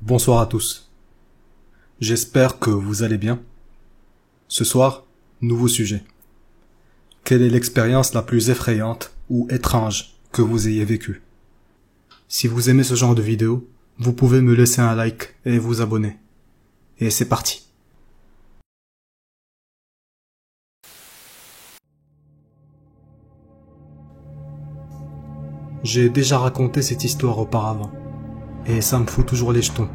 Bonsoir à tous. J'espère que vous allez bien. Ce soir, nouveau sujet. Quelle est l'expérience la plus effrayante ou étrange que vous ayez vécue? Si vous aimez ce genre de vidéo, vous pouvez me laisser un like et vous abonner. Et c'est parti. J'ai déjà raconté cette histoire auparavant, et ça me fout toujours les jetons.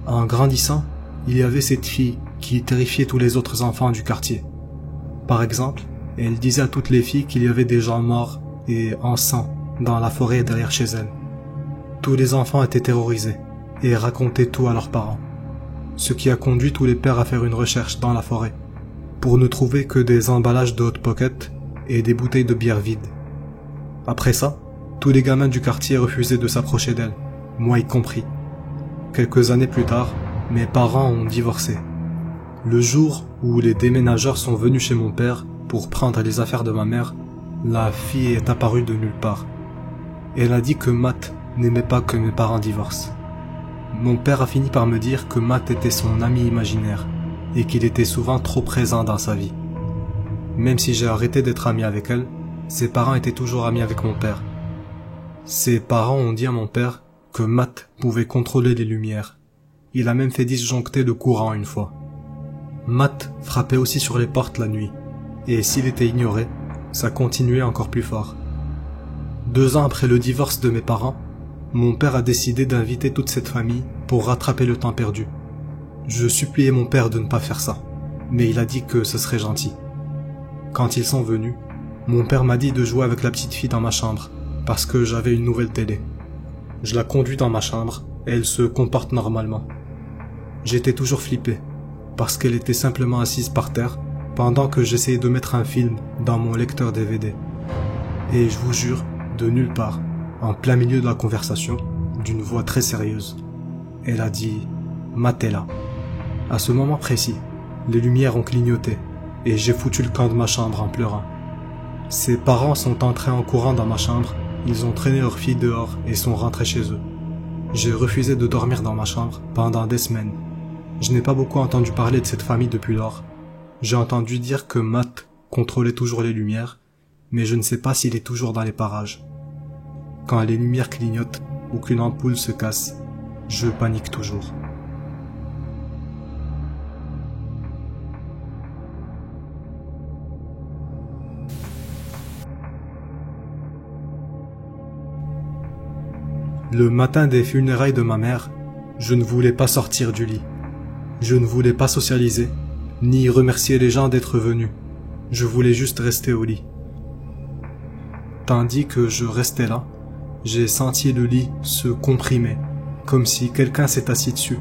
En grandissant, il y avait cette fille qui terrifiait tous les autres enfants du quartier. Par exemple, elle disait à toutes les filles qu'il y avait des gens morts et en sang dans la forêt derrière chez elle. Tous les enfants étaient terrorisés et racontaient tout à leurs parents, ce qui a conduit tous les pères à faire une recherche dans la forêt, pour ne trouver que des emballages de hot pocket et des bouteilles de bière vides. Après ça, tous les gamins du quartier refusaient de s'approcher d'elle, moi y compris. Quelques années plus tard, mes parents ont divorcé. Le jour où les déménageurs sont venus chez mon père pour prendre les affaires de ma mère, la fille est apparue de nulle part. Elle a dit que Matt n'aimait pas que mes parents divorcent. Mon père a fini par me dire que Matt était son ami imaginaire et qu'il était souvent trop présent dans sa vie. Même si j'ai arrêté d'être ami avec elle, ses parents étaient toujours amis avec mon père. Ses parents ont dit à mon père que Matt pouvait contrôler les lumières. Il a même fait disjoncter le courant une fois. Matt frappait aussi sur les portes la nuit, et s'il était ignoré, ça continuait encore plus fort. 2 ans après le divorce de mes parents, mon père a décidé d'inviter toute cette famille pour rattraper le temps perdu. Je suppliais mon père de ne pas faire ça, mais il a dit que ce serait gentil. Quand ils sont venus, mon père m'a dit de jouer avec la petite fille dans ma chambre, parce que j'avais une nouvelle télé. Je la conduis dans ma chambre, et elle se comporte normalement. J'étais toujours flippé, parce qu'elle était simplement assise par terre, pendant que j'essayais de mettre un film dans mon lecteur DVD. Et je vous jure, de nulle part, en plein milieu de la conversation, d'une voix très sérieuse, elle a dit « Matez-la ». À ce moment précis, les lumières ont clignoté, et j'ai foutu le camp de ma chambre en pleurant. Ses parents sont entrés en courant dans ma chambre, ils ont traîné leur fille dehors et sont rentrés chez eux. J'ai refusé de dormir dans ma chambre pendant des semaines. Je n'ai pas beaucoup entendu parler de cette famille depuis lors. J'ai entendu dire que Matt contrôlait toujours les lumières, mais je ne sais pas s'il est toujours dans les parages. Quand les lumières clignotent ou qu'une ampoule se casse, je panique toujours. Le matin des funérailles de ma mère, je ne voulais pas sortir du lit. Je ne voulais pas socialiser, ni remercier les gens d'être venus. Je voulais juste rester au lit. Tandis que je restais là, j'ai senti le lit se comprimer, comme si quelqu'un s'est assis dessus.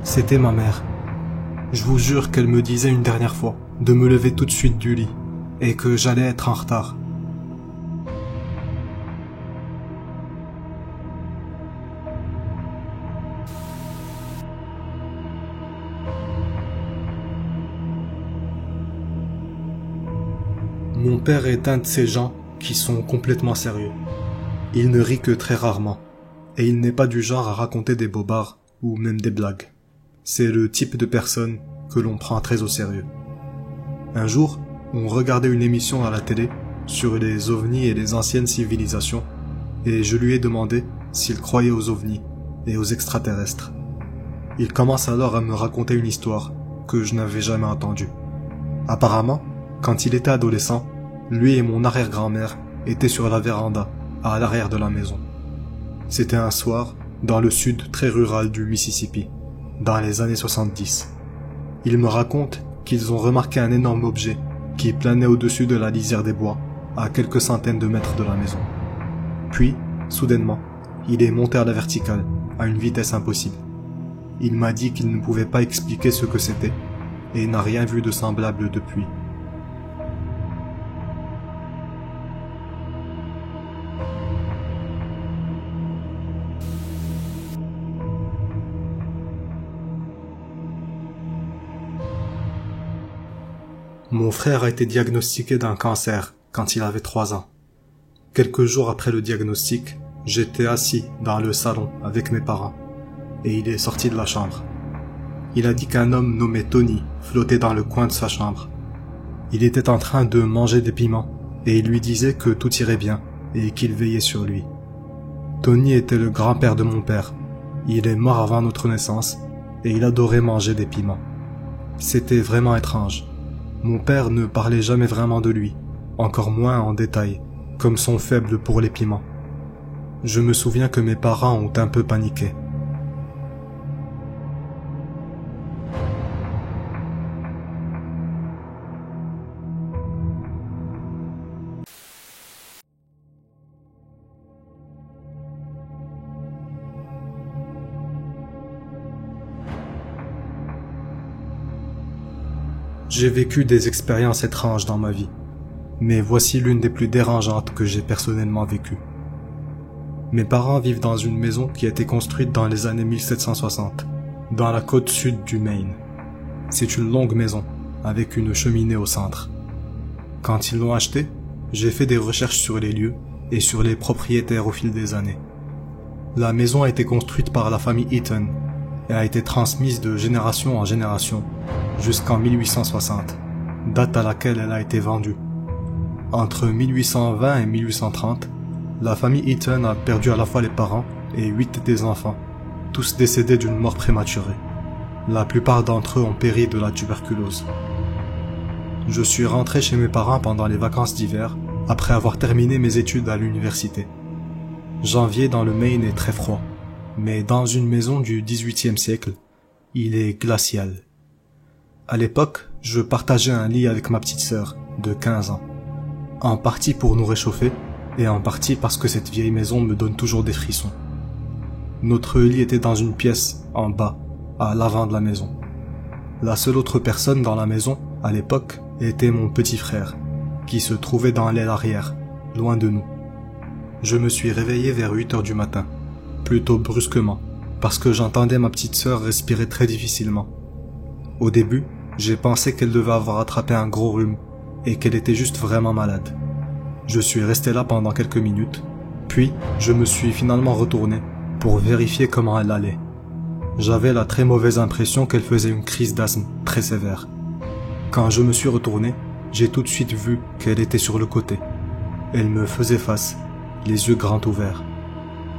C'était ma mère. Je vous jure qu'elle me disait une dernière fois de me lever tout de suite du lit, et que j'allais être en retard. Mon père est un de ces gens qui sont complètement sérieux. Il ne rit que très rarement, et il n'est pas du genre à raconter des bobards ou même des blagues. C'est le type de personne que l'on prend très au sérieux. Un jour, on regardait une émission à la télé sur les ovnis et les anciennes civilisations, et je lui ai demandé s'il croyait aux ovnis et aux extraterrestres. Il commence alors à me raconter une histoire que je n'avais jamais entendue. Apparemment, quand il était adolescent, lui et mon arrière-grand-mère étaient sur la véranda, à l'arrière de la maison. C'était un soir, dans le sud très rural du Mississippi, dans les années 70. Il me raconte qu'ils ont remarqué un énorme objet qui planait au-dessus de la lisière des bois, à quelques centaines de mètres de la maison. Puis, soudainement, il est monté à la verticale, à une vitesse impossible. Il m'a dit qu'il ne pouvait pas expliquer ce que c'était, et n'a rien vu de semblable depuis. Mon frère a été diagnostiqué d'un cancer quand il avait 3 ans. Quelques jours après le diagnostic, j'étais assis dans le salon avec mes parents. et il est sorti de la chambre. Il a dit qu'un homme nommé Tony flottait dans le coin de sa chambre. Il était en train de manger des piments et il lui disait que tout irait bien et qu'il veillait sur lui. Tony était le grand-père de mon père. Il est mort avant notre naissance et il adorait manger des piments. C'était vraiment étrange. Mon père ne parlait jamais vraiment de lui, encore moins en détail, comme son faible pour les piments. Je me souviens que mes parents ont un peu paniqué. J'ai vécu des expériences étranges dans ma vie, mais voici l'une des plus dérangeantes que j'ai personnellement vécues. Mes parents vivent dans une maison qui a été construite dans les années 1760, dans la côte sud du Maine. C'est une longue maison, avec une cheminée au centre. Quand ils l'ont achetée, j'ai fait des recherches sur les lieux et sur les propriétaires au fil des années. La maison a été construite par la famille Eaton et a été transmise de génération en génération jusqu'en 1860, date à laquelle elle a été vendue. Entre 1820 et 1830, la famille Eaton a perdu à la fois les parents et 8 des enfants, tous décédés d'une mort prématurée. La plupart d'entre eux ont péri de la tuberculose. Je suis rentré chez mes parents pendant les vacances d'hiver, après avoir terminé mes études à l'université. Janvier dans le Maine est très froid, mais dans une maison du XVIIIe siècle, il est glacial. À l'époque, je partageais un lit avec ma petite sœur, de 15 ans. En partie pour nous réchauffer, et en partie parce que cette vieille maison me donne toujours des frissons. Notre lit était dans une pièce, en bas, à l'avant de la maison. La seule autre personne dans la maison, à l'époque, était mon petit frère, qui se trouvait dans l'aile arrière, loin de nous. Je me suis réveillé vers 8 heures du matin, plutôt brusquement, parce que j'entendais ma petite sœur respirer très difficilement. Au début, j'ai pensé qu'elle devait avoir attrapé un gros rhume, et qu'elle était juste vraiment malade. Je suis resté là pendant quelques minutes, puis je me suis finalement retourné pour vérifier comment elle allait. J'avais la très mauvaise impression qu'elle faisait une crise d'asthme très sévère. Quand je me suis retourné, j'ai tout de suite vu qu'elle était sur le côté. Elle me faisait face, les yeux grands ouverts.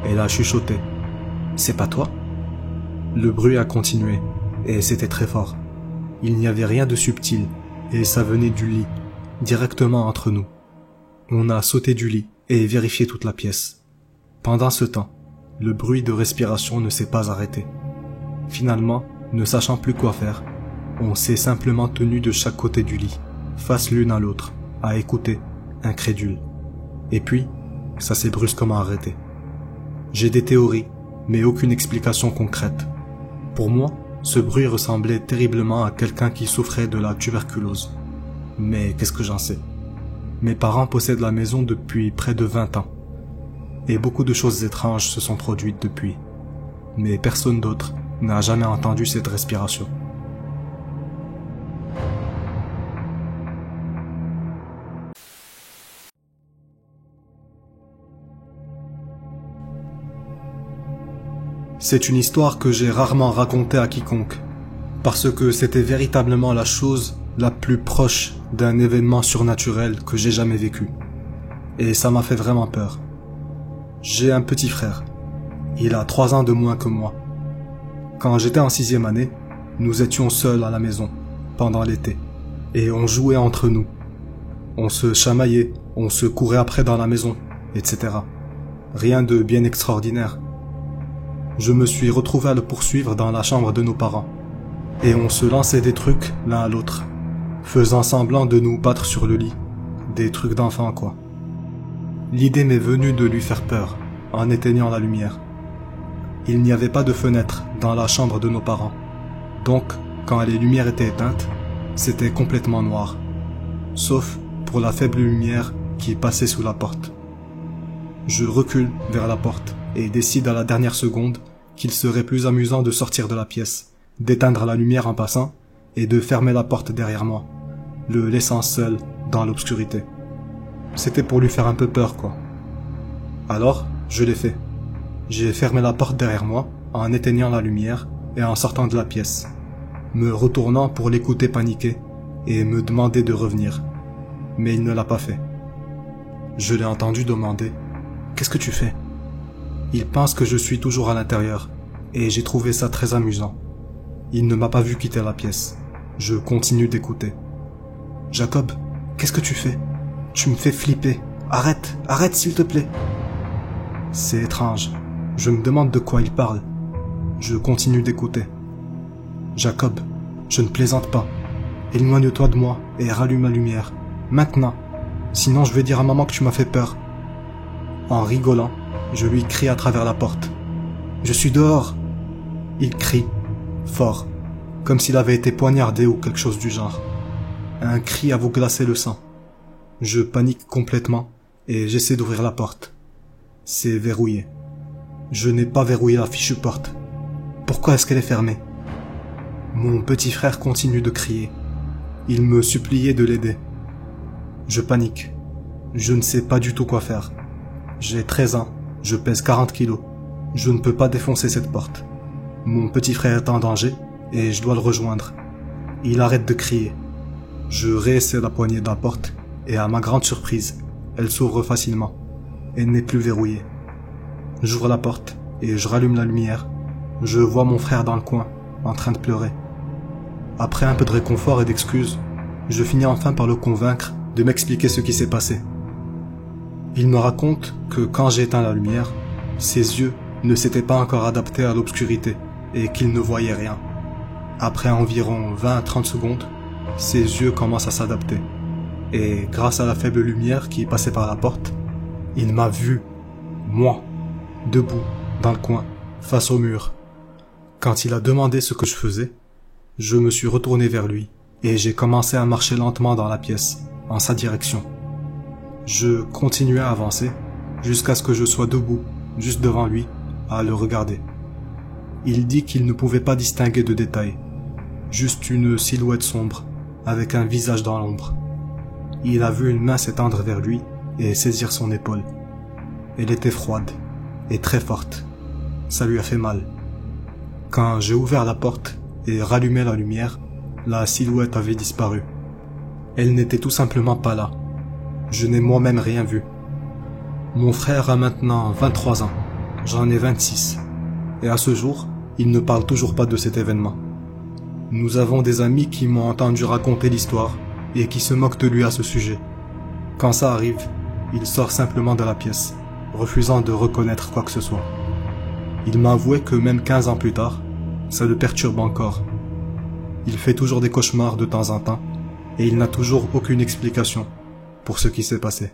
Elle a chuchoté. « C'est pas toi ?» Le bruit a continué, et c'était très fort. Il n'y avait rien de subtil, et ça venait du lit, directement entre nous. On a sauté du lit et vérifié toute la pièce. Pendant ce temps, le bruit de respiration ne s'est pas arrêté. Finalement, ne sachant plus quoi faire, on s'est simplement tenu de chaque côté du lit, face l'une à l'autre, à écouter, incrédule. Et puis, ça s'est brusquement arrêté. J'ai des théories, mais aucune explication concrète. Pour moi, ce bruit ressemblait terriblement à quelqu'un qui souffrait de la tuberculose. Mais qu'est-ce que j'en sais? Mes parents possèdent la maison depuis près de 20 ans. Et beaucoup de choses étranges se sont produites depuis. Mais personne d'autre n'a jamais entendu cette respiration. C'est une histoire que j'ai rarement racontée à quiconque, parce que c'était véritablement la chose la plus proche d'un événement surnaturel que j'ai jamais vécu. Et ça m'a fait vraiment peur. J'ai un petit frère. Il a 3 ans de moins que moi. Quand j'étais en 6e année, nous étions seuls à la maison, pendant l'été, et on jouait entre nous. On se chamaillait, on se courait après dans la maison, etc. Rien de bien extraordinaire. Je me suis retrouvé à le poursuivre dans la chambre de nos parents, et on se lançait des trucs l'un à l'autre, faisant semblant de nous battre sur le lit. Des trucs d'enfants, quoi. L'idée m'est venue de lui faire peur, en éteignant la lumière. Il n'y avait pas de fenêtre dans la chambre de nos parents, donc quand les lumières étaient éteintes, c'était complètement noir, sauf pour la faible lumière qui passait sous la porte. Je recule vers la porte et décide à la dernière seconde qu'il serait plus amusant de sortir de la pièce, d'éteindre la lumière en passant et de fermer la porte derrière moi, le laissant seul dans l'obscurité. C'était pour lui faire un peu peur, quoi. Alors, je l'ai fait. J'ai fermé la porte derrière moi, en éteignant la lumière et en sortant de la pièce, me retournant pour l'écouter paniquer et me demander de revenir. Mais il ne l'a pas fait. Je l'ai entendu demander « Qu'est-ce que tu fais ?» Il pense que je suis toujours à l'intérieur, et j'ai trouvé ça très amusant. Il ne m'a pas vu quitter la pièce. Je continue d'écouter. « Jacob, qu'est-ce que tu fais? Tu me fais flipper. Arrête, arrête s'il te plaît. » C'est étrange. Je me demande de quoi il parle. Je continue d'écouter. « Jacob, je ne plaisante pas. Éloigne-toi de moi et rallume la lumière. Maintenant. Sinon je vais dire à maman que tu m'as fait peur. » En rigolant, je lui crie à travers la porte. « Je suis dehors !» Il crie, fort, comme s'il avait été poignardé ou quelque chose du genre. Un cri à vous glacer le sang. Je panique complètement et j'essaie d'ouvrir la porte. C'est verrouillé. Je n'ai pas verrouillé la fichue porte. Pourquoi est-ce qu'elle est fermée? Mon petit frère continue de crier. Il me suppliait de l'aider. Je panique. Je ne sais pas du tout quoi faire. J'ai 13 ans, je pèse 40 kilos. Je ne peux pas défoncer cette porte. Mon petit frère est en danger et je dois le rejoindre. Il arrête de crier. Je réessaie la poignée de la porte et à ma grande surprise, elle s'ouvre facilement. Elle n'est plus verrouillée. J'ouvre la porte et je rallume la lumière. Je vois mon frère dans le coin, en train de pleurer. Après un peu de réconfort et d'excuses, je finis enfin par le convaincre de m'expliquer ce qui s'est passé. Il me raconte que quand j'ai éteint la lumière, ses yeux ne s'étaient pas encore adaptés à l'obscurité et qu'il ne voyait rien. Après environ 20 à 30 secondes, ses yeux commencent à s'adapter. Et grâce à la faible lumière qui passait par la porte, il m'a vu, moi, debout, dans le coin, face au mur. Quand il a demandé ce que je faisais, je me suis retourné vers lui et j'ai commencé à marcher lentement dans la pièce, en sa direction. Je continuais à avancer jusqu'à ce que je sois debout, juste devant lui, à le regarder. Il dit qu'il ne pouvait pas distinguer de détails, juste une silhouette sombre, avec un visage dans l'ombre. Il a vu une main s'étendre vers lui et saisir son épaule. Elle était froide et très forte. Ça lui a fait mal. Quand j'ai ouvert la porte et rallumé la lumière, la silhouette avait disparu. Elle n'était tout simplement pas là. Je n'ai moi-même rien vu. Mon frère a maintenant 23 ans. J'en ai 26. Et à ce jour, il ne parle toujours pas de cet événement. Nous avons des amis qui m'ont entendu raconter l'histoire et qui se moquent de lui à ce sujet. Quand ça arrive, il sort simplement de la pièce, refusant de reconnaître quoi que ce soit. Il m'a avoué que même 15 ans plus tard, ça le perturbe encore. Il fait toujours des cauchemars de temps en temps et il n'a toujours aucune explication pour ce qui s'est passé.